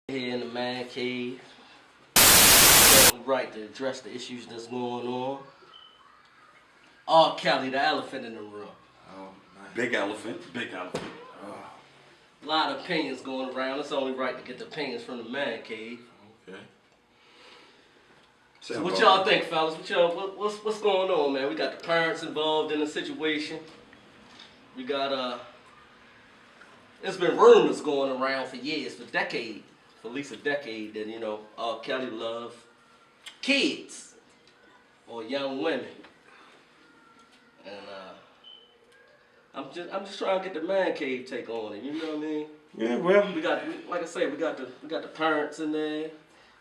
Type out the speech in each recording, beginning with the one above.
Here in the man cave, we're right to address the issues that's going on. R. Kelly, the elephant in the room. Oh, man. Big elephant, big elephant. A lot of opinions going around. It's only right to get the opinions from the man cave. Okay. So what y'all think, fellas? What's going on, man? We got the parents involved in the situation. We got there's been rumors going around for years, for decades. For at least a decade, that R. Kelly loved kids or young women, and I'm just trying to get the man cave take on it. You know what I mean? Yeah, well, We got, like I say, we got the parents in there.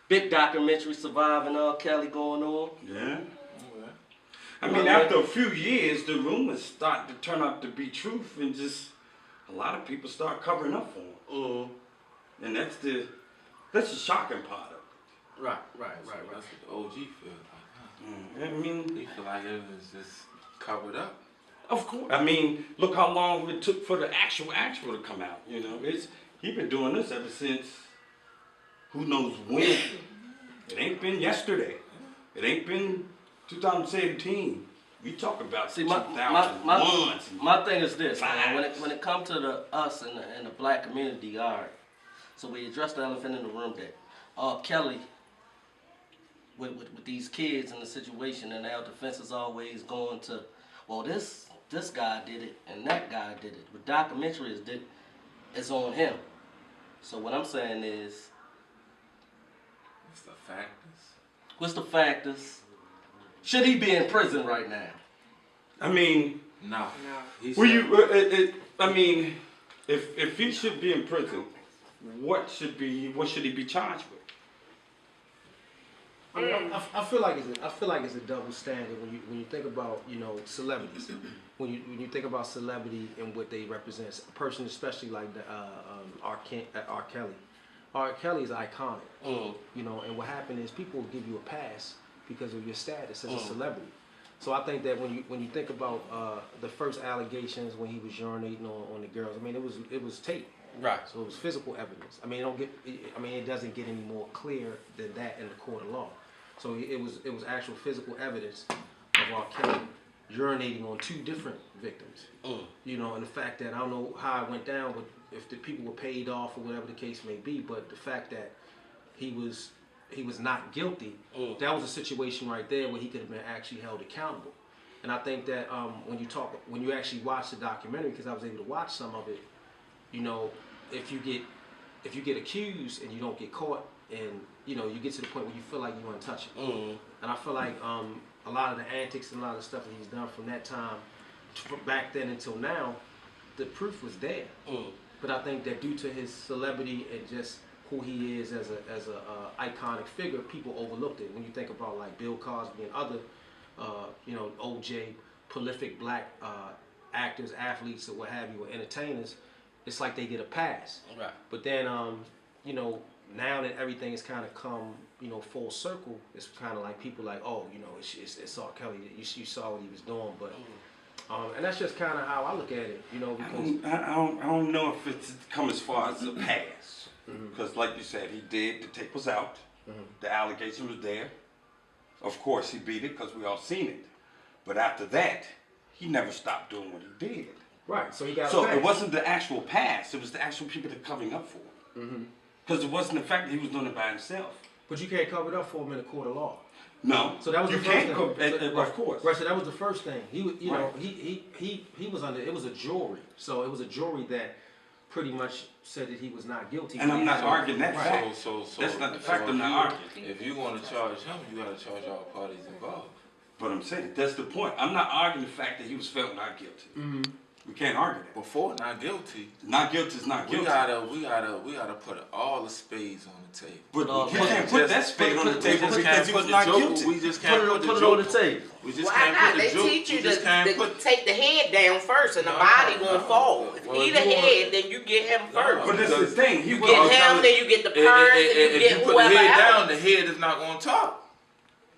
Big documentary surviving R. Kelly going on. yeah. I mean, after a few years, the rumors start to turn out to be truth, and just a lot of people start covering up for him. And that's the shocking part of it. Right. That's what the OG feels like, huh? I mean, He feel like it was just covered up. of course. I mean, look how long it took for the actual to come out. He been doing this ever since who knows when. It ain't been yesterday. It ain't been 2017. We talk about 2001. My thing is this, man. When it comes to us and the black community, all right. So we address the elephant in the room that R. Kelly, with these kids in the situation, and our defense is always going to, well, this guy did it and that guy did it. But documentary is on him. So what I'm saying is, What's the factors? what's the factors? Should he be in prison right now? I mean, No. I mean, if he should be in prison, what should he be charged with? I feel like it's a double standard when you think about celebrities. When you think about celebrity and what they represent, a person especially like the R. Kelly. R. Kelly is iconic. And what happened is people will give you a pass because of your status as a celebrity. So I think that when you think about the first allegations when he was urinating on the girls, I mean it was tape. Right. So it was physical evidence. I mean it doesn't get any more clear than that in the court of law. So it was actual physical evidence of R. Kelly urinating on two different victims. And the fact that I don't know how it went down, but if the people were paid off or whatever the case may be, but the fact that he was not guilty, that was a situation right there where he could have been actually held accountable. And I think that when you actually watch the documentary, because I was able to watch some of it, if you get accused and you don't get caught, and you get to the point where you feel like you're untouchable. And I feel like a lot of the antics and a lot of the stuff that he's done from that time, from back then until now, the proof was there. But I think that due to his celebrity and just who he is as a iconic figure, people overlooked it. When you think about like Bill Cosby and other, OJ, prolific black actors, athletes, or what have you, or entertainers, it's like they get a pass. Right. But then, now that everything has kind of come, full circle, it's kind of like people like, oh, it's R. Kelly. You saw what he was doing, but. And that's just kind of how I look at it, because I don't know if it's come as far as a pass, because like you said, he did. The tape was out. The allegation was there. Of course, he beat it because we all seen it. But after that, he never stopped doing what he did. right. So he got. So a pass. it wasn't the actual pass; it was the actual people that covering up for him. Because it wasn't the fact that he was doing it by himself. But you can't cover it up for him in a court of law. No. So that was you the first can't thing. of course. Right. So that was the first thing. He was, Right. he was under. It was a jury. So it was a jury that pretty much said that he was not guilty. And I'm not arguing that Right. fact. So That's not the fact. if I'm not arguing. If you want to charge him, you got to charge all parties involved. But I'm saying that's the point. I'm not arguing the fact that he was felt not guilty. We can't argue that. Before not guilty, Not guilty is not we guilty. gotta put all the spades on the table. But you can't put that spade on the table just because can't he put was the not joker. guilty. We just can't put the Put it on the joker. table. We just Why can't not? put the They joke. teach you We just to can't put. take the head down first, and the No, body no, gonna fall. If well, he the if you wanna- head, then you get him first. But this is the thing. He You was get him, then you get the parents, and you If get you put the whoever head else. down, the head is not gonna talk.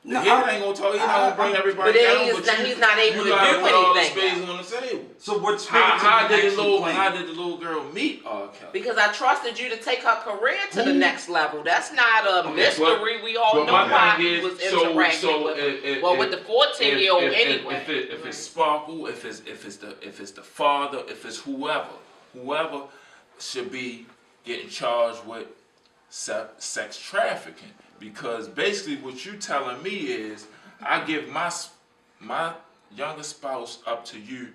The No, head ain't gonna talk. He's not gonna bring everybody But then down. he's not able to gotta do put all the anything spades on the table. So what How did the little girl meet R. Kelly? Because I trusted you to take her career to the next level. That's not a mystery. We all know why he was interacting with her. With the 14-year-old anyway. If it's Sparkle, if it's the father, if it's whoever should be getting charged with sex trafficking. Because basically what you telling me is, I give my younger spouse up to you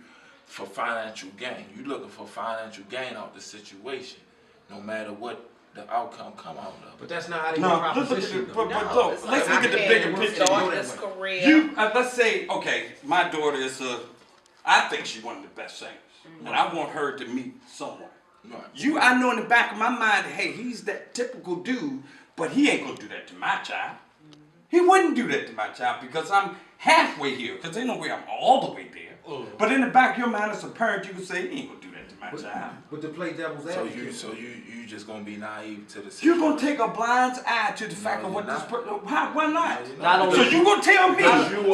for financial gain. You looking for financial gain out the situation, no matter what the outcome come out of. But that's not how they No, proposition. but let's look at the bigger picture. Start his career. You, let's say, okay, my daughter is I think she's one of the best singers, and I want her to meet someone. Right. I know in the back of my mind, hey, he's that typical dude, but he ain't gonna do that to my child. He wouldn't do that to my child because I'm halfway here, because ain't no way I'm all the way there. But in the back of your mind as a parent, you can say, he ain't gonna do that to my child. But to play devil's advocate. So you just gonna be naive to the situation. You're gonna take a blind eye to the fact of what this person. Why not? Not only, So you gonna tell me?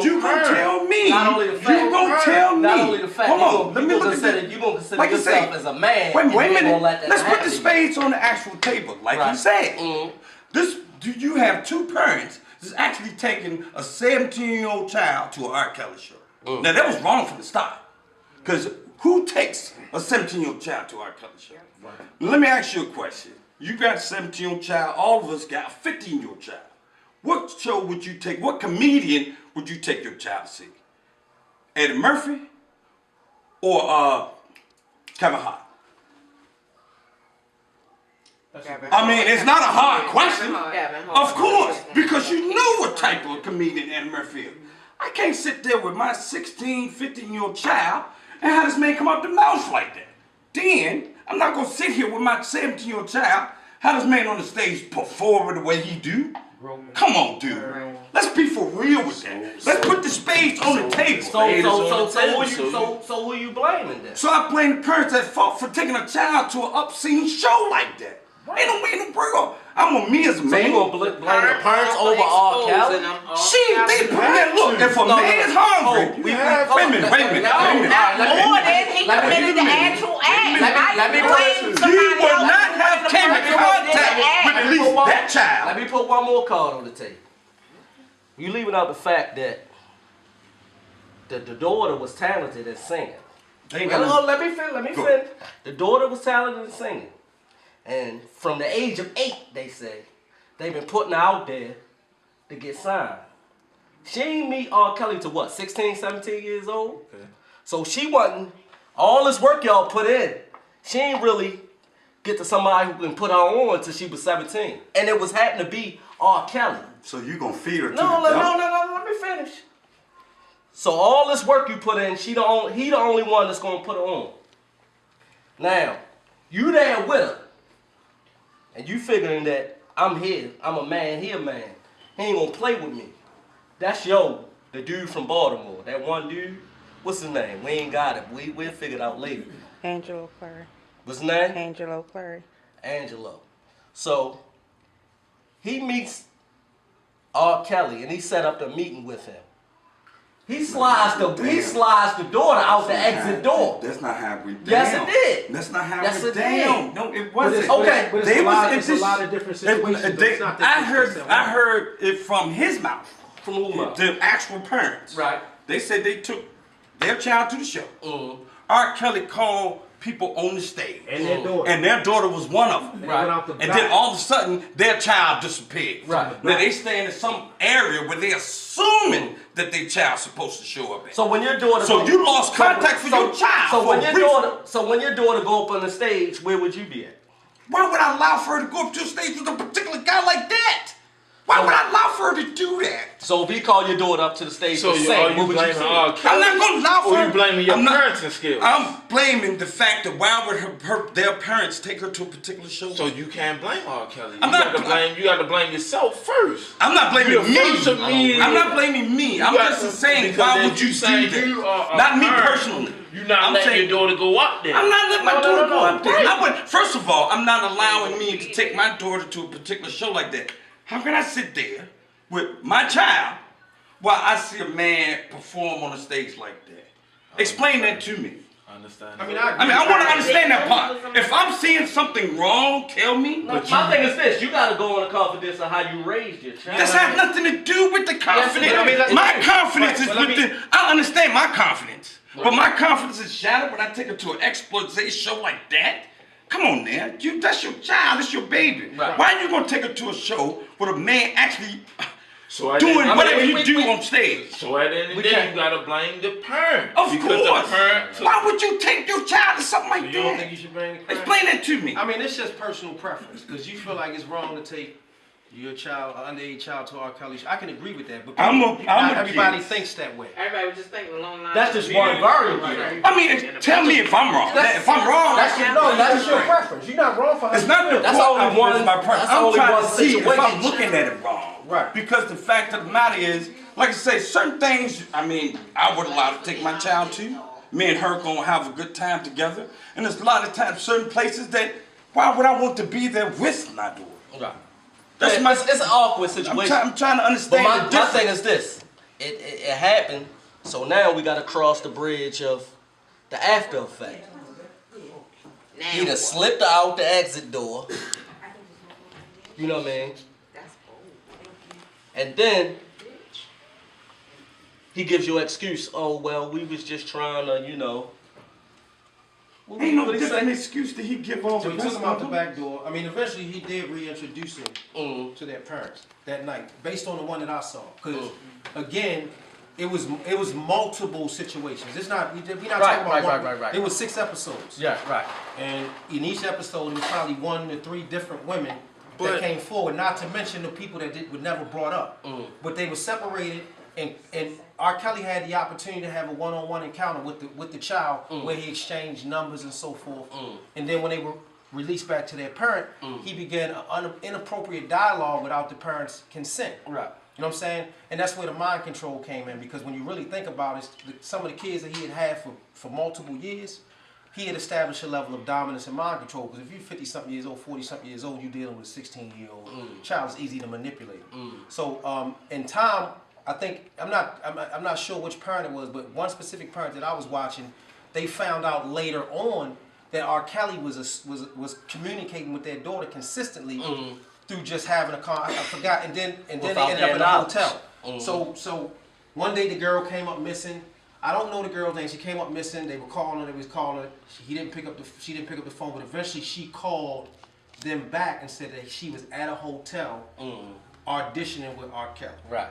You gonna tell me? Not only the fact. You gonna tell me? Not only the fact. Hold on. Let me look at You gonna consider Like you yourself say, as a man. Wait a and you ain't minute. gonna let that Let's put happen the to you. spades on the actual table, like you Right. said. Do you have two parents that's actually taking a 17-year-old child to an R. Kelly show? Now that was wrong from the start, because who takes a 17-year-old child to an R. Kelly show? Right. Let me ask you a question. You got a 17-year-old child. All of us got a 15-year-old child. What show would you take? What comedian would you take your child to see? Eddie Murphy or Kevin Hart? I mean, it's not a hard question. Of course, because you know what type of comedian Eddie Murphy is. I can't sit there with my 16, 15-year-old child and have this man come out the mouth like that. Then, I'm not going to sit here with my 17-year-old child, have this man on the stage perform the way he do. Come on, dude. Let's be for real with that. Let's put the spades on the table. So who you blaming then? So I blame the parents at fault for taking a child to an obscene show like that. Ain't no way in the world. I want me as a So man. you gonna blame the parents over R. Kelly? They put that look. If a man's hungry, wait a minute. Not more than he committed the actual act. Let me You would not have came in contact with at least that child. Let me put one more card on the table. You leaving out the fact that the daughter was talented at singing. Let me finish. The daughter was talented at singing. And from the age of 8, they say, they've been putting her out there to get signed. She ain't meet R. Kelly to what, 16, 17 years old? Okay. So she wasn't, all this work y'all put in, she ain't really get to somebody who can put her on until she was 17. And it was happened to be R. Kelly. So you gonna feed her to No, let me finish. So all this work you put in, he the only one that's gonna put her on. Now, you there with her. And you figuring that I'm here, I'm a man, he a man. He ain't gonna play with me. That's the dude from Baltimore. That one dude, what's his name? We ain't got it. We'll figure it out later. Angelo Clary. What's his name? Angelo Clary. Angelo. So, he meets R. Kelly and he set up the meeting with him. He slides the daughter out the exit door. That's not how we down. Yes, it did. That's not how Yes, we it down. did. No, it wasn't. Okay, But it's a lot of different situations. I heard it from his mouth. From who mouth? The actual parents. Right. They said they took their child to the show. R. Kelly called people on the stage. And their daughter was one of them. Right. And then all of a sudden, their child disappeared. Right. Now they staying in some area where they're assuming that their child's supposed to show up at. So when your daughter you lost contact for your child. So when your daughter go up on the stage, where would you be at? Why would I allow for her to go up to a stage with a particular guy like that? Why would I allow for her to do that? So if he called your daughter up to the stage So to are sing, you what would you blaming say? R. Kelly? I'm not going to allow for her. Or you blaming your parenting skills? I'm blaming the fact that why would their parents take her to a particular show? So you can't blame R. Kelly. You got to blame yourself first. I'm not blaming me. I'm not blaming me. I'm just saying, why would you do that? Not me personally. You're not letting your daughter go up there. I'm not letting my daughter go up there. First of all, I'm not allowing me to take my daughter to a particular show like that. How can I sit there with my child while I see a man perform on a stage like that? Explain that to me. Understand? I want to understand that part. If I'm seeing something wrong, tell me. My thing is this: you got to go on the confidence of how you raised your child. This has nothing to do with the confidence. My confidence is within. I understand my confidence, but my confidence is shattered when I take her to an exploit show like that. Come on, now. That's your child. That's your baby. Right. Why are you gonna take her to a show where a man actually doing whatever you do on stage? So at the end of the day, you gotta blame the parent. Of course. The parent Why would you take your child to something like that? You don't think you should bring the parent? Explain that to me. I mean, it's just personal preference because you feel like it's wrong to take your child, an underage child, to R. Kelly. I can agree with that, but not everybody thinks that way. Everybody was just thinking along the lines. That's just one variable. I mean, tell me if I'm wrong. If I'm wrong, That's your preference. You're not wrong for it's not the That's fault only of one. my preference. That's I'm only trying one to see if situation. I'm looking at it wrong. Right. Because the fact of the matter is, like I say, certain things, I mean, I would allow to take my child to. Me and her gonna have a good time together. And there's a lot of times, certain places that, why would I want to be there with my daughter? Right. That's It's an awkward situation. I'm trying to understand But the my difference. thing is this: it happened, so now we got to cross the bridge of the after effect. Now He done what? slipped out the exit door. You know what I mean? That's bold. And then he gives you an excuse. Oh well, we was just trying to, you know. Ain't no different excuse that he give over. So he took him out the back door. I mean, eventually he did reintroduce him Mm. to their parents that night, based on the one that I saw. Because again, it was multiple situations. It's not we're not talking about one. Right. It was 6 episodes. Yeah, right. And in each episode, it was probably 1 to 3 different women But- that came forward. Not to mention the people that were never brought up. But they were separated, and R. Kelly had the opportunity to have a one-on-one encounter with the child, where he exchanged numbers and so forth. And then when they were released back to their parent, he began an inappropriate dialogue without the parents' consent. Right. You know what I'm saying? And that's where the mind control came in, because when you really think about it, some of the kids that he had for multiple years, he had established a level of dominance and mind control. Because if you're 50-something years old, 40-something years old, you're dealing with a 16-year-old child. It's easy to manipulate. So in time, I think I'm not sure which parent it was, but one specific parent that I was watching, they found out later on that R. Kelly was communicating with their daughter consistently through just having a car. I forgot, and then they ended up in a hotel. So one day the girl came up missing. I don't know the girl's name. She came up missing. They were calling her. They was calling her. She didn't pick up the phone. But eventually she called them back and said that she was at a hotel auditioning with R. Kelly. Right.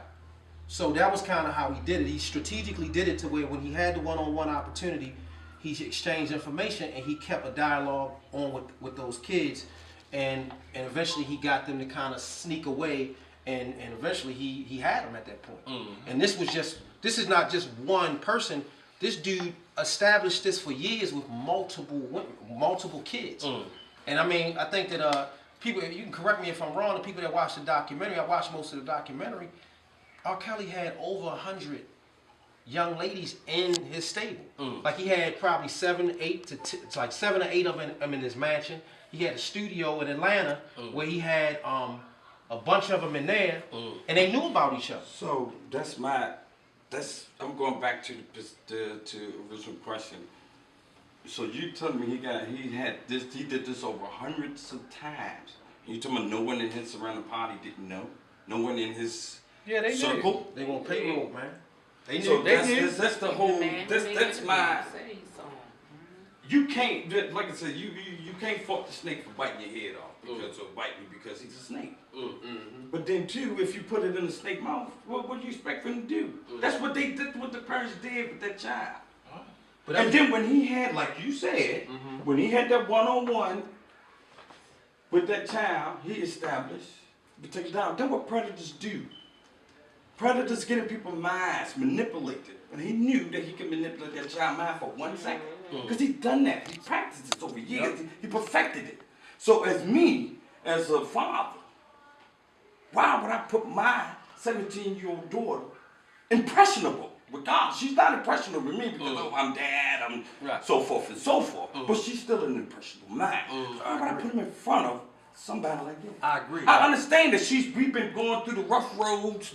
So that was kind of how he did it. He strategically did it to where when he had the one-on-one opportunity, he exchanged information and he kept a dialogue on with those kids, and eventually he got them to kind of sneak away, and eventually he had them at that point. And this is not just one person. This dude established this for years with multiple kids. And I mean, I think that people, you can correct me if I'm wrong, the people that watch the documentary, I watched most of the documentary, R. Kelly had over 100 young ladies in his stable. Like he had probably 7 or 8 of them in his mansion. He had a studio in Atlanta where he had a bunch of them in there, and they knew about each other. So I'm going back to the original question. So you telling me he did this over hundreds of times. You talking about no one in his surrounding party didn't know? No one in his circle? They want payroll, man. They knew. So They knew. that's the whole. That's my. You can't, like I said, you can't fault the snake for biting your head off because he's a snake. But then too, if you put it in the snake mouth, what do you expect for him to do? That's what they did. What the parents did with that child. And then when he had, like you said, when he had that one-on-one with that child, he established, but take it down. That's what predators do. Predators get in people's minds, manipulate it. And he knew that he could manipulate that child's mind for 1 second. Because he's done that. He practiced this over years. He perfected it. So as me, as a father, why would I put my 17-year-old daughter impressionable? Regardless, she's not impressionable with me because I'm dad, I'm so forth and so forth. But she's still an impressionable mind. So why would I put him in front of somebody like that? I agree. I understand that we've been going through the rough roads,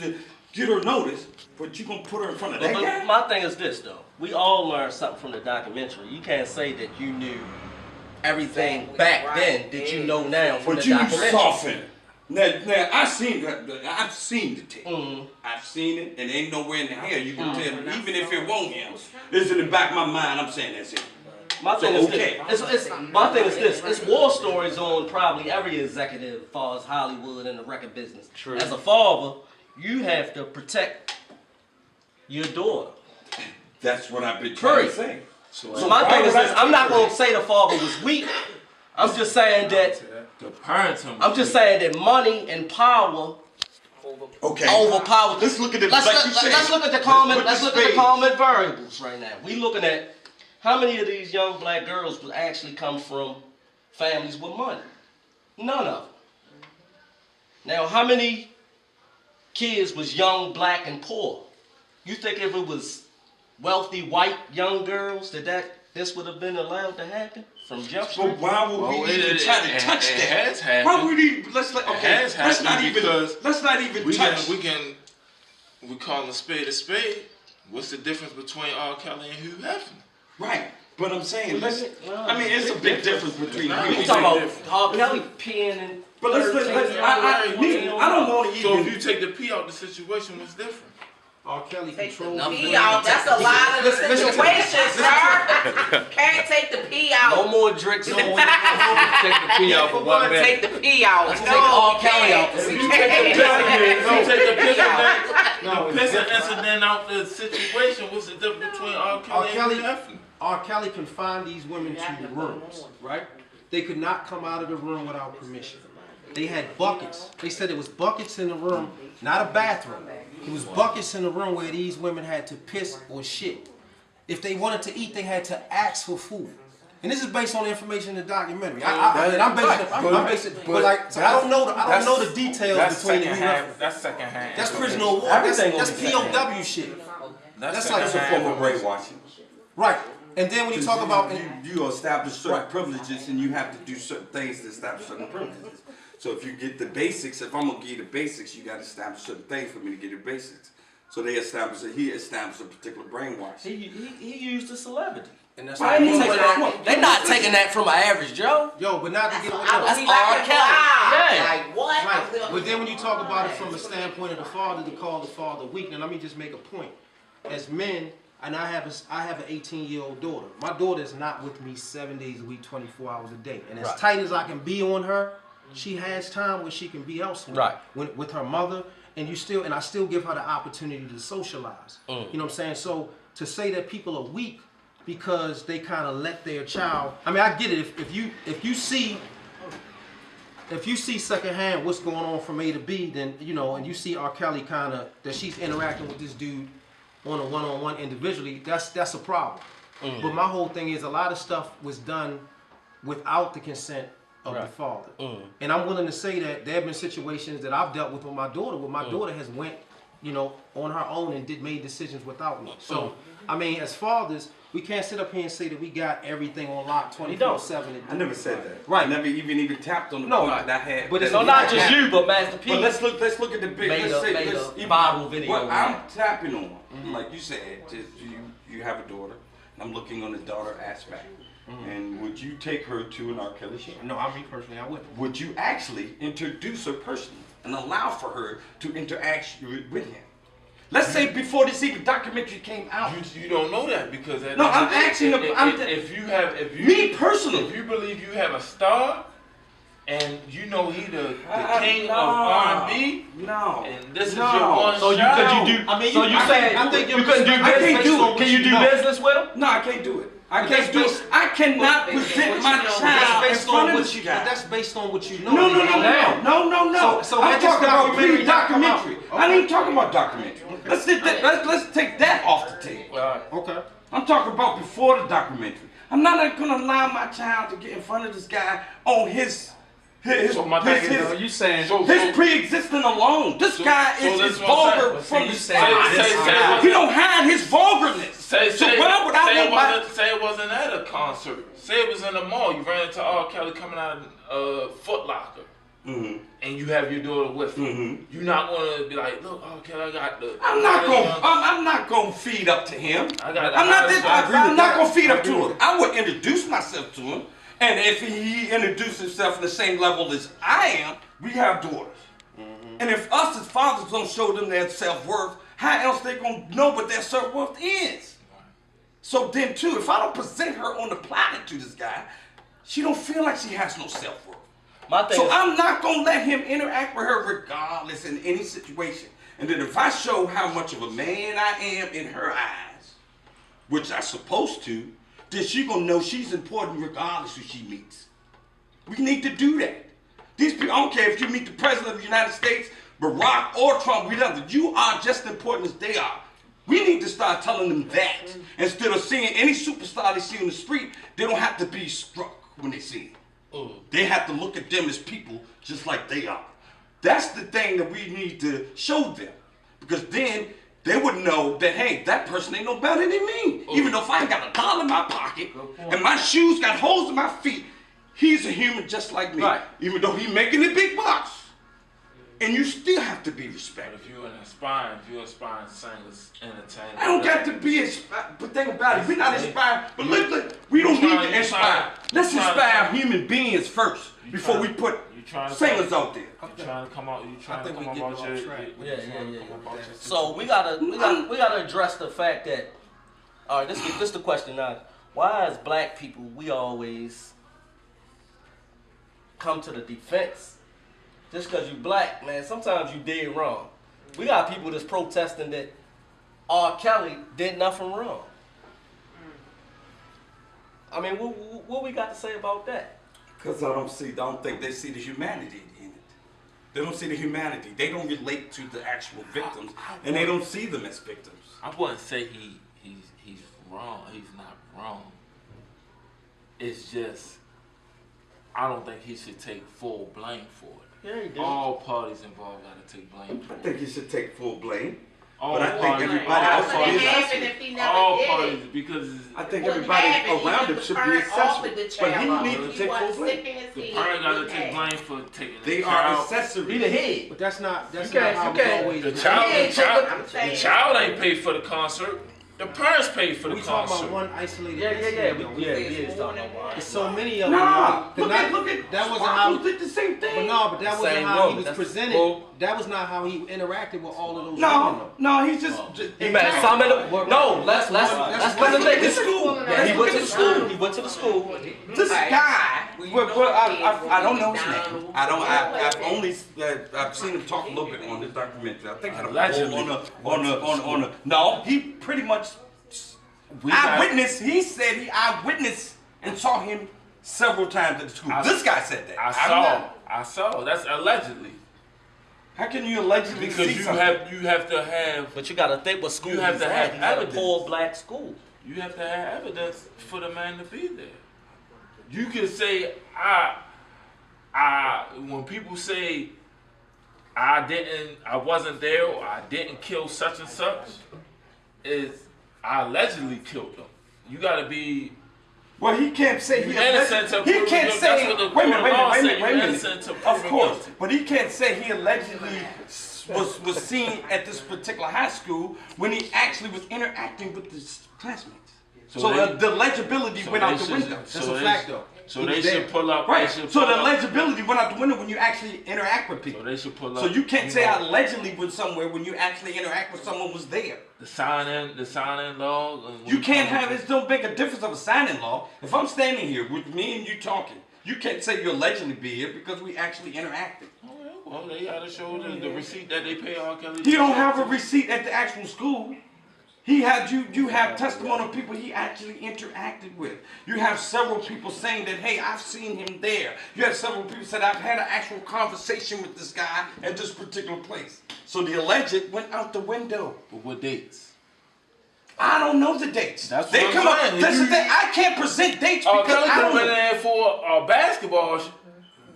get her notice, but you gonna put her in front of that But guy? my thing is this though. We all learned something from the documentary. You can't say that you knew everything back then that you know now from But the you documentary. soften. Now I've seen the tape. Mhm. I've seen it, and ain't nowhere in the hell you can tell me, even if it won't him. It's in the back of my mind. I'm saying that's it. My thing So, is okay. this. My thing is this. It's war stories on probably every executive as far as Hollywood and the record business. True. As a father, you have to protect your daughter. That's what I've been trying to say. So my why thing is would I this. I'm not take going to say the father was weak. I'm just saying that. The parents. I'm just saying that money and power Okay. overpower. Let's look at it. Let's like you said. look at the common. Put Let's the look at the spades. common variables right now. We looking at how many of these young black girls would actually come from families with money. None of them. Now, how many kids was young, black, and poor? You think if it was wealthy, white, young girls, this would have been allowed to happen from Jump Street? But why would we even try to touch it that? has happened. Why would we? Let's not happened even. because Let's not even touch. We call a spade a spade. What's the difference between R. Kelly and Hugh Hefner? Right. But I'm saying, Well, it's a big difference between. not. We Hugh talking and- about R. Kelly peeing and. But I don't want to So even. if you take the P out the situation, what's different? R. Kelly controls. The P out, that's a lot of the situation, sir. Can't take the P out. No more drinks. No more. Take the P out for 1 minute. Take the P out. Let's take R. Kelly out. If you take the No, it's piss different. incident out the situation, what's the difference between R. Kelly and Hugh Hefner? R. Kelly confined these women to the rooms, right? They could not come out of the room without permission. They had buckets. They said it was buckets in the room, not a bathroom. It was buckets in the room where these women had to piss or shit. If they wanted to eat, they had to ask for food. And this is based on the information in the documentary. I'm basing it, but like, so I don't know the details between the two. That's second hand. That's prisoner of war. That's POW shit. That's like That's a form of brainwashing. right. And then when you talk about you establish certain privileges, and you have to do certain things to establish certain privileges. So if you get the basics, if I'm gonna give you the basics, you got to establish certain things for me to get the basics. So he established a particular brainwash. He used a celebrity. and that's Why why you take that? They're not taking that from an average Joe. yo, but not to get away. That's Right. R. Kelly. Yeah. Like what? But then when you talk about it from a standpoint of the father, to call the father weak. Now let me just make a point. As men, and I have an 18-year-old daughter. My daughter is not with me 7 days a week, 24 hours a day. And as Right. tight as I can be on her, she has time where she can be elsewhere. Right. With her mother, and I still give her the opportunity to socialize. You know what I'm saying? So to say that people are weak because they kind of let their child, I mean, I get it. If you see secondhand what's going on from A to B, then and you see R. Kelly that she's interacting with this dude on a one-on-one individually, that's a problem. But my whole thing is a lot of stuff was done without the consent of the father. And I'm willing to say that there have been situations that I've dealt with my daughter, where my daughter has went, on her own and made decisions without me. So, I mean, as fathers, we can't sit up here and say that we got everything on lock 24/7. I never said that. Right. I never even tapped on the point that I had. But it's Not just you, but Master P. But let's look at the big. Made let's a even viral video What on I'm that. tapping on, like you said, you have a daughter. I'm looking on the daughter aspect. And would you take her to an R. Kelly show? No, me personally, I wouldn't. Would you actually introduce her personally and allow for her to interact with him? Let's say before this even documentary came out. You don't know that because No, I'm asking. Me personally. If you believe you have a star, and you know he the king no. of R&B, No. and this is No. your one So shot. could you do? I mean, so you saying I think you couldn't do I business? can't do it. Can you do business with him? No, I can't do it. I But can't that's do it. based- I cannot present my child in front of this But guy. that's based on what you know. No. So I'm let this talking about documentary pre-documentary. come out. I ain't talking about documentary. Let's take that off the table. Okay. I'm talking about before the documentary. I'm not gonna allow my child to get in front of this guy on his So my thing is, You saying his pre-existing alone. This guy is this what I'm vulgar saying. from you the saying start. He don't hide his vulgarness. Say why would I want say it wasn't at a concert. Say it was in the mall. You ran into R. Kelly coming out of Foot Locker. and you have your daughter with you, you're not gonna be like, look, okay, I got the. I'm not gonna feed up to him. I'm not gonna feed up to him. I would introduce myself to him, and if he introduces himself in the same level as I am, we have daughters. And if us as fathers don't show them their self-worth, how else they gonna know what their self-worth is? So then too, if I don't present her on the platter to this guy, she don't feel like she has no self-worth. So I'm not gonna let him interact with her regardless in any situation. And then if I show how much of a man I am in her eyes, which I'm supposed to, then she gonna know she's important regardless who she meets. We need to do that. These people, I don't care if you meet the President of the United States, Barack or Trump, you are just as important as they are. We need to start telling them that. Instead of seeing any superstar they see on the street, they don't have to be struck when they see it. They have to look at them as people just like they are. That's the thing that we need to show them. Because then they would know that, hey, that person ain't no better than me. Even though if I ain't got $1 in my pocket and my shoes got holes in my feet, he's a human just like me. Right. Even though he's making the big bucks. And you still have to be respected. But if you're inspiring singers, entertainers. I don't got to be inspired. But think about it. We're not inspired. But look, we don't need to inspire. Let's inspire human beings first before we put singers out there. You're trying to come out. You're trying to come out your Yeah. So we gotta address the fact that. All right, this is the question now. Why as black people we always come to the defense? Just because you black, man, sometimes you did wrong. We got people that's protesting that R. Kelly did nothing wrong. I mean, what we got to say about that? Because I don't think they see the humanity in it. They don't see the humanity. They don't relate to the actual victims, and they don't see them as victims. I wouldn't say he's wrong. He's not wrong. It's just I don't think he should take full blame for it. Yeah, he did. All parties involved got to take blame for it. I think he should take full blame. But I think everybody else parties, because I think everybody around him should be accessory. But he needs to take full blame. The parent got to take blame for taking They are accessory. Be the head. But that's not how it's always the been. child ain't paid for the concert. The parents paid for the We concert. talking about one isolated Yeah. incident, We though. is talking about. There's so many of them. Nah, Look at that wasn't how. did the same thing. But that wasn't Same how he woman. was presented. That was not how he interacted with all of those women. No, he's just. He met some of them. No, let's put the thing. School. Yeah, he went to the school. He went to the school. This guy, I don't know his name. I've seen him talk a little bit on this documentary. I think on a no, he pretty much eyewitness. He said he eyewitnessed and saw him several times at the school. This guy said that. I saw. That's allegedly. How can you allegedly because see you something? have to have. But you got to think what school You have to have he's at a evidence. poor black school. You have to have evidence for the man to be there. You can say when people say I wasn't there or I didn't kill such and such, is I allegedly killed them. You gotta be. Well, he can't say he innocent to he prove can't guilty. say. That's what the Wait a minute. innocent to prove Of course, guilty. but he can't say he allegedly was seen at this particular high school when he actually was interacting with his classmates. So the legibility went out the window. That's a fact, though. So they should pull up. Right. So the legibility went out the window when you actually interact with people. So they should pull up. So you can't say I allegedly was somewhere when you actually interact with someone who was there. The sign-in log. You can't have it. Don't make a difference of a sign-in log. If I'm standing here with me and you talking, you can't say you allegedly be here because we actually interacted. Well, they gotta show the receipt that they pay R. Kelly. He don't have a receipt at the actual school. He had you have testimony of people he actually interacted with. You have several people saying that, hey, I've seen him there. You have several people said I've had an actual conversation with this guy at this particular place. So the alleged went out the window. But what dates? I don't know the dates. That's they what come I'm up. saying. That's the thing. I can't present dates because Kelly I don't come in know. there for a basketball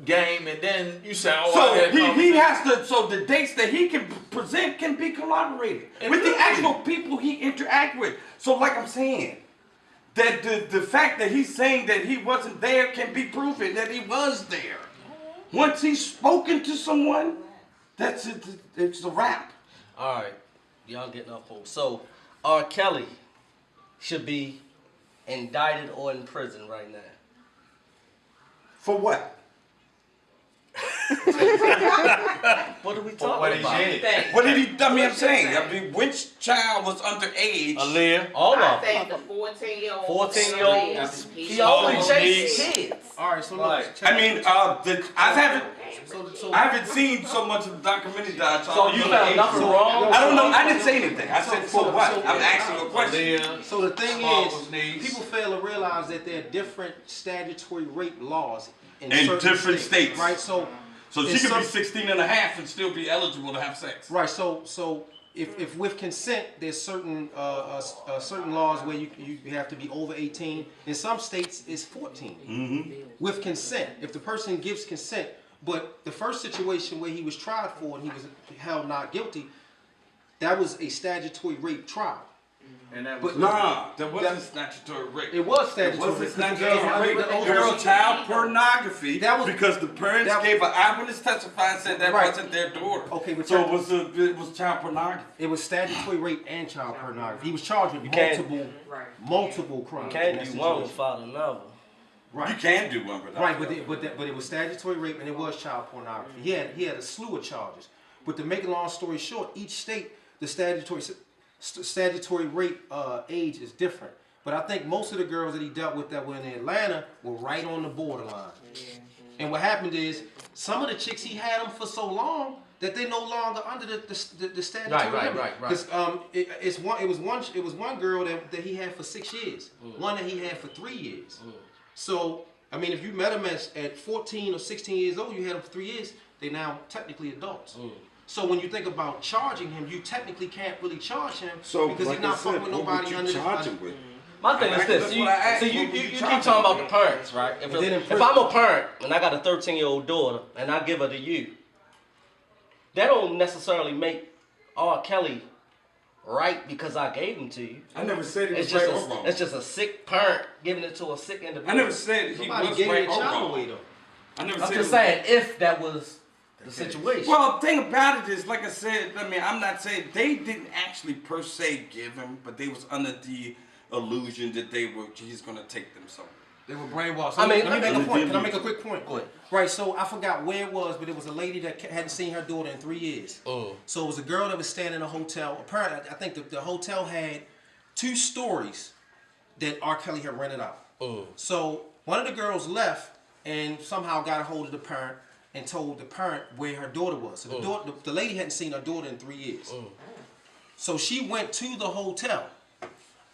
game, and then you say, "Oh, So I had he has to. So the dates that he can present can be corroborated with the actual people he interact with. So, like I'm saying, that the fact that he's saying that he wasn't there can be proven that he was there. Once he's spoken to someone, that's it. It's a wrap. All right, y'all getting up on. So, R. Kelly should be indicted or in prison right now. For what? What are we talking about? What did he? I mean, I'm saying. I mean, which child was underage? Aaliyah. All I of them. think the 14-year-old. 14-year-olds. He He always chased kids. All right, so look, Right. check I mean, so I haven't seen so much of the documentary that I saw. So you found nothing wrong? I don't know. I didn't say anything. I said for what? I'm asking you a question. Aaliyah. So the thing Sparkle's is, niece. people fail to realize that there are different statutory rape laws in In certain different states. right? So So she in could some- be 16 and a half and still be eligible to have sex. right, so if with consent, there's certain certain laws where you have to be over 18. In some states, it's 14 with consent. If the person gives consent, but the first situation where he was tried for and he was held not guilty, that was a statutory rape trial. And that But was Nah, that wasn't statutory rape. it was statutory It rape. was statutory rape. The It was child pornography. That was- because the parents that- gave an eyewitness testify and said that Right. wasn't their daughter. Okay, but so check- it was child pornography. It was statutory rape and child pornography. He was charged with can't- multiple crimes. in Can't that do one situation. without another. Right. You can do one without. Right, but it was statutory rape and it was child pornography. He had a slew of charges. But to make a long story short, each state the statutory rape age is different. But I think most of the girls that he dealt with that were in Atlanta were right on the borderline. And what happened is some of the chicks he had them for so long that they no longer under the statutory Right. Because it was one girl that he had for 6 years, one that he had for 3 years. So I mean, if you met him at 14 or 16 years old, you had him for 3 years. They now technically adults. So when you think about charging him, you technically can't really charge him because like he's not I said, fucking with what nobody would you under charge the. him with? My thing is this. That's what I asked. See, you What would you keep charge talking him about the parents, right? Then in If prison- I'm a parent and I got a 13-year-old daughter and I give her to you, that don't necessarily make R. Kelly right because I gave him to you. I never said it It's was just right or wrong. it's just a sick parent giving it to a sick individual. I never said he Nobody was gave right the or child wrong. away though. I never I'm said just it was saying if that was the situation. Well, the thing about it is, like I said, I mean, I'm not saying they didn't actually per se give him, but they was under the illusion that he's gonna take them somewhere. They were brainwashed. I mean, let me make a point. Can I Let me- make a quick point? Go ahead. Right, so I forgot where it was, but it was a lady that hadn't seen her daughter in 3 years. So it was a girl that was staying in a hotel. Apparently, I think the hotel had 2 stories that R. Kelly had rented out. So one of the girls left and somehow got a hold of the parent and told the parent where her daughter was. So the lady hadn't seen her daughter in 3 years. So she went to the hotel.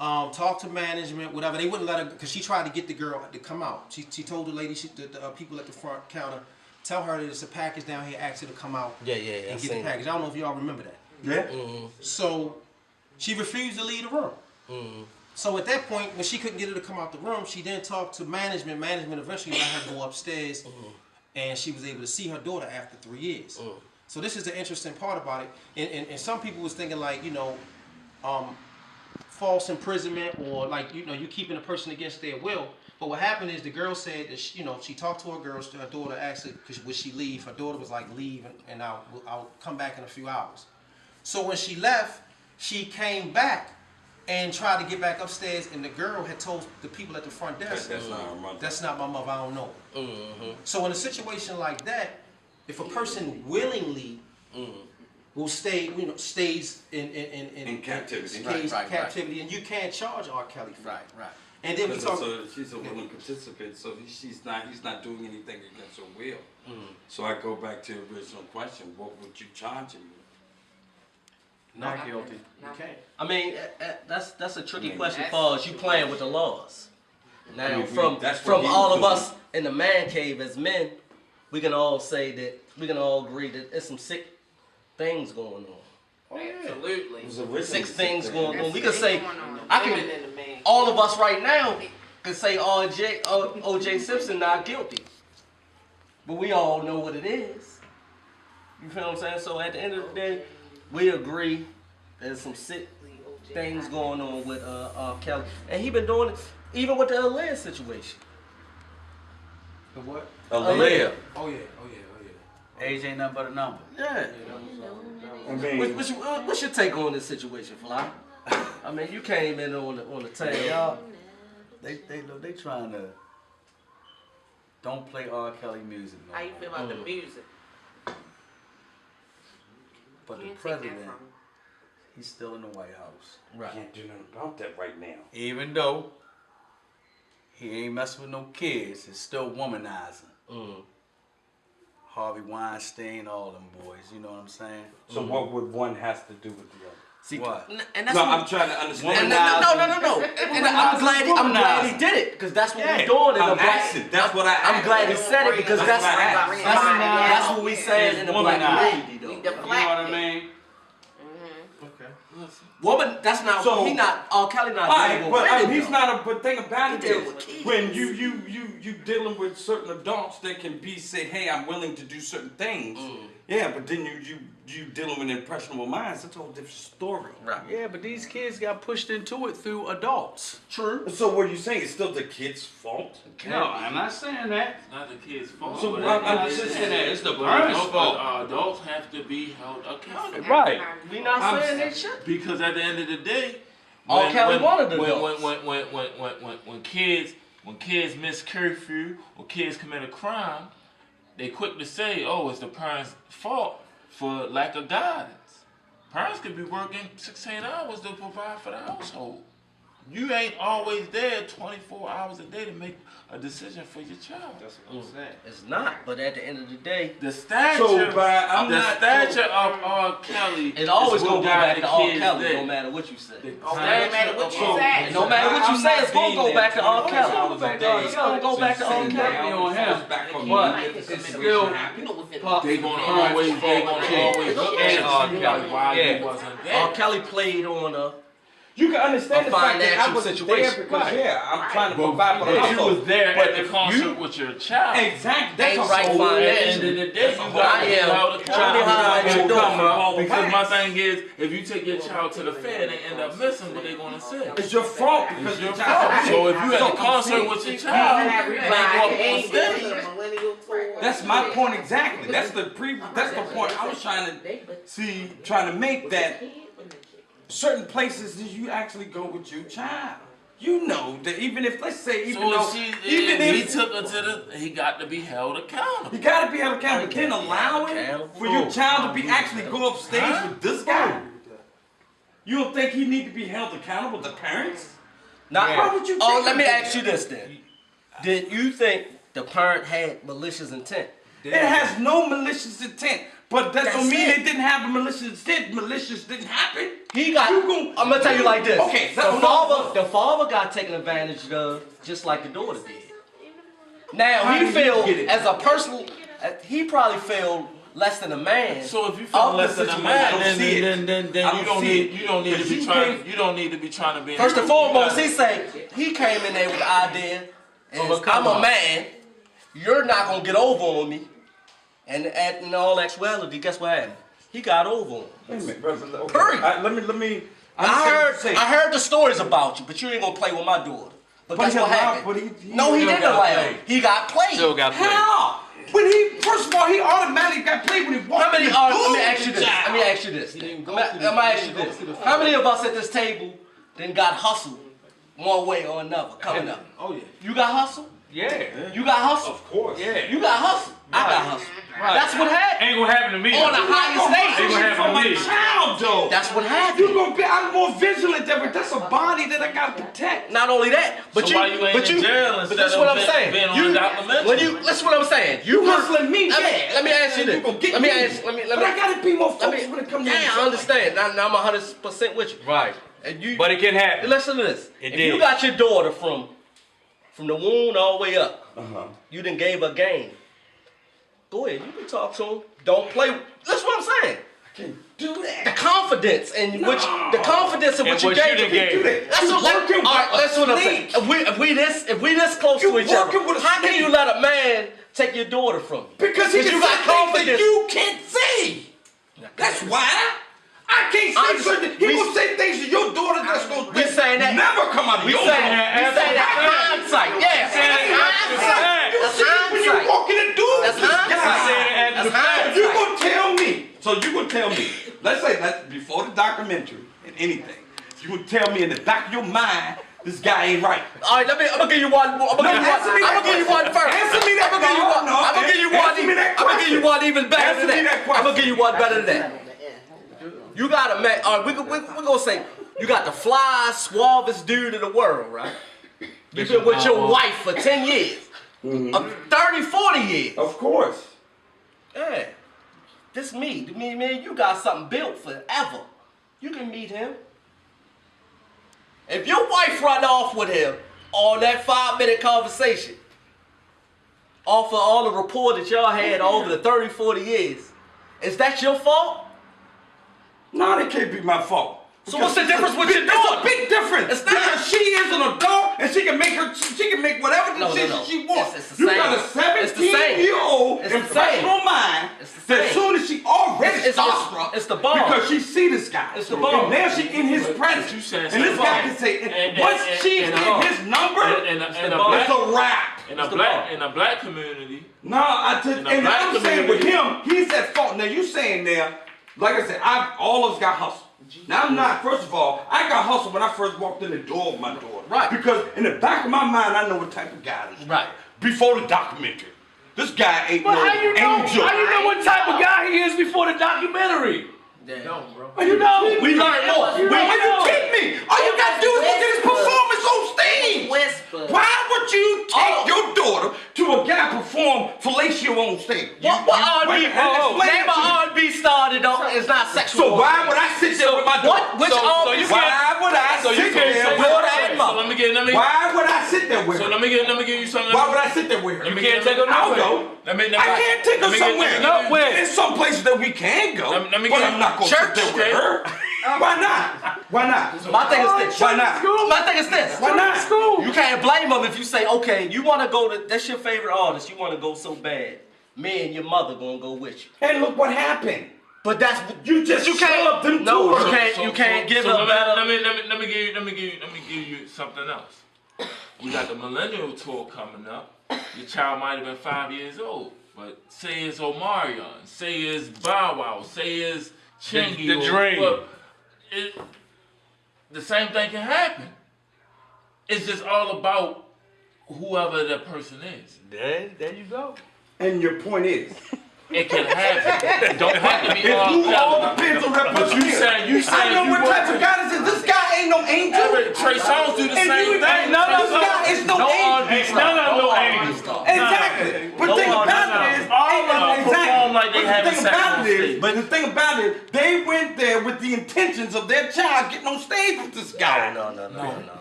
Talked to management, whatever. They wouldn't let her because she tried to get the girl to come out. She told the lady, the people at the front counter, tell her that it's a package down here. Ask her to come out Yeah, and I've get the seen it. package. I don't know if y'all remember that. Yeah. So she refused to leave the room. So at that point, when she couldn't get her to come out the room, she then talked to management. Management eventually let her go upstairs, and she was able to see her daughter after 3 years. So this is the interesting part about it. And some people was thinking like, false imprisonment or like you keeping a person against their will. But what happened is the girl said that she talked to her daughter, asked her would she leave. Her daughter was like, leave and I'll come back in a few hours. So when she left, she came back and tried to get back upstairs, and the girl had told the people at the front desk, That's not her mother. that's not my mother, I don't know. So in a situation like that, if a person willingly will stays in captivity. stays Right. in captivity, and you can't charge R. Kelly for Right. it. And then we talk. She's a willing participant, so he's not doing anything against her will. So I go back to the original question: what would you charge him with? Not guilty. You can't. I mean, that's a tricky question that's- for us. You playing with the laws. Now, I mean, that's from what he all was of us in the man cave as men, we can all say that we can all agree that there's some sick things going on. Absolutely. Six things going on. We can say, I I can. All of us right now can say O.J. Simpson not guilty, but we all know what it is. You feel what I'm saying? So at the end of the day, we agree there's some sick things going on with Kelly, and he been doing it even with the Aaliyah situation. The what? Aaliyah. Oh yeah. Age ain't nothing but a number. Yeah. I mean, What's your take on this situation, Fly? I mean, you came in on the tail. Y'all, they trying to don't play R. Kelly music. No How you more. feel about the music? But the Can't take that president, from him. he's still in the White House. Right. can't do nothing about that right now. Even though he ain't messing with no kids, it's still womanizing. Harvey Weinstein, all them boys. You know what I'm saying? So what would one have to do with the other? See, What? And that's No, what- I'm trying to understand. No. And I'm glad he did it because that's what we're doing in the I'm black. asking. That's what I I'm asked. glad he said it because that's what we saying in the black community, though. We You know deflect what I it. mean? Woman, that's not. So- he not. R. Kelly not. All right, dealing but with women, he's though. not a. But thing about it He dealing is, with kids. when you dealing with certain adults that can be say, hey, I'm willing to do certain things. Yeah, but then you dealing with impressionable minds. That's a whole different story. Right. Yeah, but these kids got pushed into it through adults. True. So what are you saying? It's still the kid's fault? No, I'm not saying that. It's not the kid's fault. So but I'm it- just saying that it's the but parents' adults- fault. Adults have to be held accountable. Right. We not I'm saying they should. Because at the end of the day, R. Kelly wanted the adults. when kids miss curfew or kids commit a crime, they quick to say, "Oh, it's the parents' fault for lack of guidance." Parents could be working 16 hours to provide for the household. You ain't always there 24 hours a day to make a decision for your child. That's what I'm saying. It's not. But at the end of the day, The stature, So, but I'm the not- stature of R. Kelly, it always is gonna what go got back the to R. kids Kelly, there. no matter what you say. The No matter what you stature of- say. No matter what you I'm say, not it's gonna being go there back to to- R. It's Kelly. gonna go back to R. It's gonna go back to R. Kelly. Kelly. on him. Back on But me. it's still They gonna always look at R. Kelly why he wasn't there. R. Kelly played on a. You can understand A the fact that I financial was situation. there because I'm trying to But provide for the you household. was there But at the if concert you- with your child. Exactly. That's Ain't a right whole fine. At the That's- end of the day, you I got to be am held trying to accountable. hide what you're doing. Because my thing is, if you take your child to the fair and they end up missing, what they gonna say? It's your fault because It's your your fault. child. So if you at So the I'm concert saying- with your child and they go up on stage, That's my point exactly. That's the point I was trying to make, that certain places that you actually go with your child. You know that even if, let's say, even so though, if he took her to he got to be held accountable. you gotta be held accountable, but then allowing for your child to be actually go up stage with this guy. You don't think he need to be held accountable? The parents? Now, Why would you oh, think let me of ask you this then. Did you think the parent had malicious intent? It has no malicious intent, but that don't That's mean it. it didn't have a malicious intent. Malicious didn't happen. He got. You gon- I'm gonna tell you like this. Okay, the father got taken advantage of just like the daughter did. Now he feel as a person, he probably feel less than a man. So if you feel of the less than a situation. man, I don't see it. then I you don't don't see need it. you don't need to Because be you trying can't- you don't need to be trying to be. First and foremost, You he say he came in there with the idea, is, Of a I'm come a up. man, you're not gonna get over on me. And in all actuality, guess what happened? He got over on him. Wait a minute, brother. Okay. Period. Let me. I heard the stories about you, but you ain't gonna play with my daughter. But But guess he what allowed- happened? but he No, he still didn't got allow. played. He got played. Still got played. How? When he first of all, he automatically got played when he walked How many? in the Let door me ask you with this. the child. Let me ask you this. I'm gonna ask you this. How many of us at this table then got hustled one way or another coming up? Oh yeah. You got hustled? Yeah. You got hustled? Of course. Yeah. You got hustled? I got hustled. Right. That's what happened. Ain't gonna happen to me. On the highest Ain't stage. gonna happen For to my me. child, though. That's what You happened. gonna be? I'm more vigilant there, but that's a body that I gotta protect. Not only that, but So why you ain't in jail instead that's of what I'm being- saying. being on You, documentary? when you, that's what I'm saying. You hustling me, Let me, yeah. let me ask you You this. gonna get Let me me. ask. Let me. But I gotta be more focused when it comes to Yeah, I understand. Now I'm 100% with you. Right. And you. But it can happen. Listen to this. It if did. you got your daughter from the womb all the way up, Uh-huh. you done gave her game. Go ahead. You can talk to him. Don't play. That's what I'm saying. Do The that. confidence in which the confidence in And which you what you gave. done to gave. Do that. That's You what, like, working all right, with that's a what I'm saying. snake. If we this close You to each other, working with a how can snake. you let a man take your daughter from you? Because he But can you say got things that confidence. you can't say. That's why. I can't say certain. He gonna say things to your daughter that's gonna We saying that- never come out of We your saying mouth. that hindsight. Yeah. hindsight. That's When you hindsight. walk in the door, That's this guy hindsight. said, That's so hindsight. you gonna tell me? So you gonna tell me? Let's say that's before the documentary and anything. You gonna tell me in the back of your mind this guy ain't right? All right, I'm gonna give you one. I'm gonna give you one first. Answer me that. I'm gonna give you one. I'm gonna give you one. Answer me that I'm gonna give you question. one even better Answer than me that. that question. I'm gonna give you one better than that. You got a man. All right, we're gonna say you got the fly, suavest dude in the world, right? You've been with your wife for 10 years, 30, 40 years. Of course. Yeah, this me, man. You got something built forever. You can meet him. If your wife run off with him on that 5-minute conversation, off of all the rapport that y'all had over the 30, 40 years, is that your fault? No, that can't be my fault. So what's the difference with your It's daughter? a big difference. It's not. Because she is an adult and she can make whatever decision she wants. It's the You same. got a It's the same. 17-year-old It's the impressionable same. mind It's the that same. as soon as she already It's starstruck the bomb. because she see this guy. It's the bomb. And now she in his presence. you saying And this something. guy can say, And- once and- she's and- in his number, in a it's a wrap. In a black community, No, I just, In a and black I'm saying with community- him, he's at fault. Now you saying there, like I said, all of us got hustle. Now I'm not, first of all, I got hustle when I first walked in the door of my daughter. Right. Because in the back of my mind, I know what type of guy this is. Right. Before the documentary. This guy ain't But no how you know? angel. How you know what type of guy he is before the documentary? No, bro. Well, you know. We learn more. Are you kidding me? All you gotta do is look at his performance on stage. Whisper. Why would you take your daughter to a guy perform fellatio on stage? What R&B? Explain Name it to me. an R&B star that don't. It's not sexual. So why would I sit there with my daughter? Which R&B? Why would I sit there with daughter her? and mother? Why would I sit there with her? let me give you something. Why would I sit there with her? Let me You can't take her I'll nowhere. go. I can't take her somewhere. Nowhere. There's some places that we can go, Let me but get- I'm not gonna sit there with her. Why not? Why not? My thing is this. Why not? My thing is this. Why not? You can't blame them if you say, okay, you want to go to, that's your favorite artist, you want to go so bad. Me and your mother gonna go with you. And look what happened. But that's You just you can't. shoved them No, to her. you can't give so her better. let me give you something else. We got the millennial tour coming up. Your child might have been 5 years old, but say it's Omarion, say it's Bow Wow, say it's Chingy. The Dream. Well, the same thing can happen. It's just all about whoever that person is. There you go. And your point is, It can happen. It don't have to be it all all depends on that person. you saying I know what type of guy this is. This guy ain't no angel. Trey Songz do the And same you- thing. No, this guy is no angel. No angel. Exactly. But the thing about it is, All of them perform like they But having the thing sex about on it is, stage. but the thing about it, they went there with the intentions of their child getting on stage with this guy. No.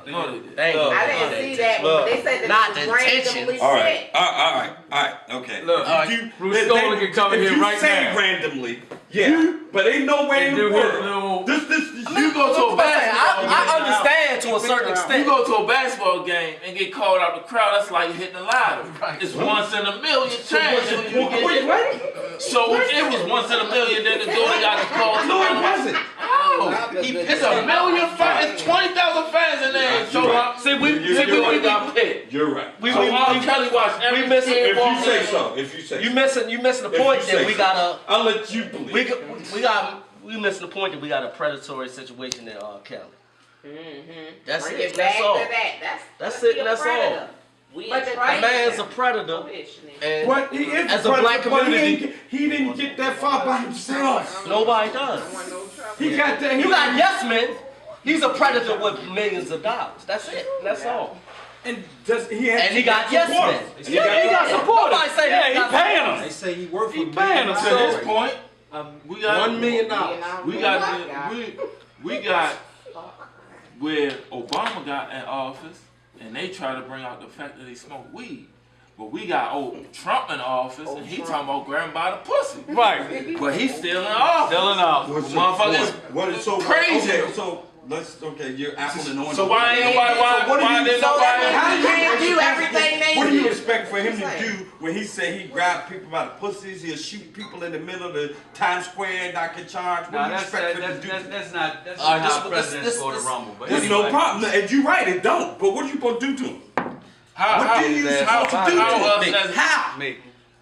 No, Thank you. I didn't see that one, but they said that Not it was the randomly intentions. All right, set. all right, okay. Look, Bruce Stoller can come in if here you right say now. randomly, yeah, but ain't no way in do the his world. little- You go to a basketball game. I understand to a certain You extent. go to a basketball game and get called out the crowd, that's like hitting the lottery. It's once in a million chance. So it was once in a million that the daughter got the call. No, it wasn't. It's a million fans. It's 20,000 fans in there. So right. See, we got picked. You're right. So R. Kelly watched every missing- kid If you walk say in. so, if you say you so. missing the If point you that say we so. gotta I'll let you believe. we missing the point that we got a predatory situation in R. Kelly. That's Bring it. it back That's all. to that. That's he it, a that's all. predator. We But the The right man's a now. predator, and But he is as a a black predator, but community, he didn't get that far by himself. nobody does. He got that. You got yes men. He's a predator with millions of dollars. That's it. That's all. and just he had. And he got yes supporters. men. And Yeah, he got supporters. Nobody say Yeah, he he got paying supporters. them. They say he worth He $1 paying million. them. To this point, we got $1 million. we got where Obama got in office, and they try to bring out the fact that he smoked weed. But we got old Trump in office, and he talking about grabbing by the pussy. Right. But he's still in office. Still enough. Motherfuckers What is so crazy. Okay, so you're Apple and orange. So why ain't nobody? Why didn't So that nobody? means you can't do everything they What do you do. expect for him to do when he said he grabbed people by the pussies, he'll shoot people in the middle of the Times Square, not get charged? What do you expect for him to do? That's not All right, how this- presidents this- go to this- Rumble. But There's anyway. no problem. And you're right, it don't. But what are you supposed to do to him? What did you supposed to do to him?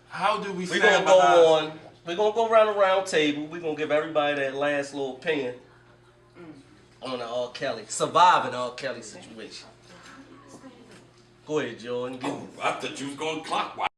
How do we We're stand gonna behind? go on. We're gonna go around the round table. We're gonna give everybody that last little opinion on the R. Kelly, surviving R. Kelly situation. Go ahead, Jordan. I thought you was going clockwise.